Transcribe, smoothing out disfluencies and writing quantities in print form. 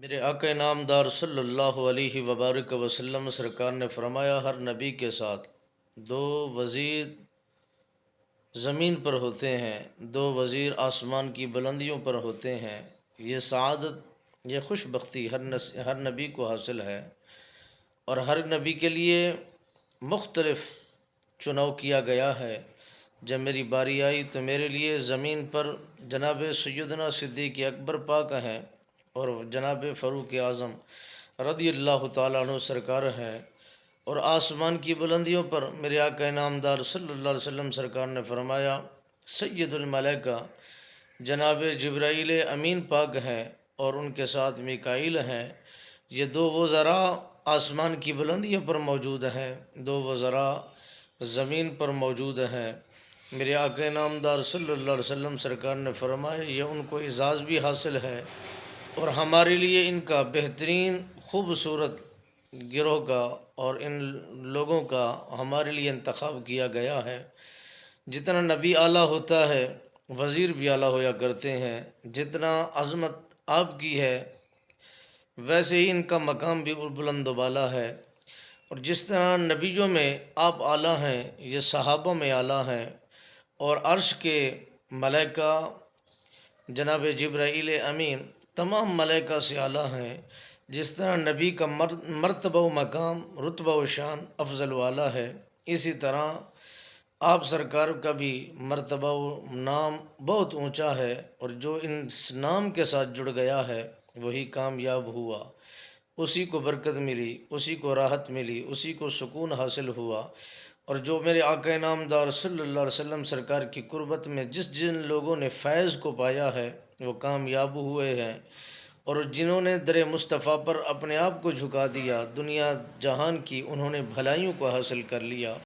میرے آقا نامدار صلی اللہ علیہ وبارک وسلم سرکار نے فرمایا، ہر نبی کے ساتھ دو وزیر زمین پر ہوتے ہیں، دو وزیر آسمان کی بلندیوں پر ہوتے ہیں۔ یہ سعادت، یہ خوش بختی ہر نبی کو حاصل ہے، اور ہر نبی کے لیے مختلف چناؤ کیا گیا ہے۔ جب میری باری آئی تو میرے لیے زمین پر جناب سیدنا صدیق اکبر پاک ہیں، اور جناب فاروق اعظم رضی اللہ تعالیٰ عنہ سرکار ہیں، اور آسمان کی بلندیوں پر میرے آقا نامدار صلی اللہ علیہ وسلم سرکار نے فرمایا، سید الملائکہ جناب جبرائیل امین پاک ہیں، اور ان کے ساتھ میکائیل ہیں۔ یہ دو وزراء آسمان کی بلندیوں پر موجود ہیں، دو وزراء زمین پر موجود ہیں۔ میرے آقا نامدار صلی اللہ علیہ وسلم سرکار نے فرمایا، یہ ان کو اعزاز بھی حاصل ہے، اور ہمارے لیے ان کا بہترین خوبصورت گروہ کا اور ان لوگوں کا ہمارے لیے انتخاب کیا گیا ہے۔ جتنا نبی اعلیٰ ہوتا ہے، وزیر بھی اعلیٰ ہویا کرتے ہیں۔ جتنا عظمت آپ کی ہے، ویسے ہی ان کا مقام بھی بلند و بالا ہے، اور جس طرح نبیوں میں آپ اعلیٰ ہیں، یہ صحابہ میں اعلیٰ ہیں، اور عرش کے ملائکہ جناب جبرائیل امین تمام ملائکہ سے اعلیٰ ہیں۔ جس طرح نبی کا مرتبہ و مقام، رتبہ و شان افضل و اعلیٰ ہے، اسی طرح آپ سرکار کا بھی مرتبہ و نام بہت اونچا ہے، اور جو اس نام کے ساتھ جڑ گیا ہے وہی کامیاب ہوا، اسی کو برکت ملی، اسی کو راحت ملی، اسی کو سکون حاصل ہوا۔ اور جو میرے آقا نامدار صلی اللہ علیہ وسلم سرکار کی قربت میں جن لوگوں نے فیض کو پایا ہے وہ کامیاب ہوئے ہیں، اور جنہوں نے در مصطفیٰ پر اپنے آپ کو جھکا دیا، دنیا جہان کی انہوں نے بھلائیوں کو حاصل کر لیا۔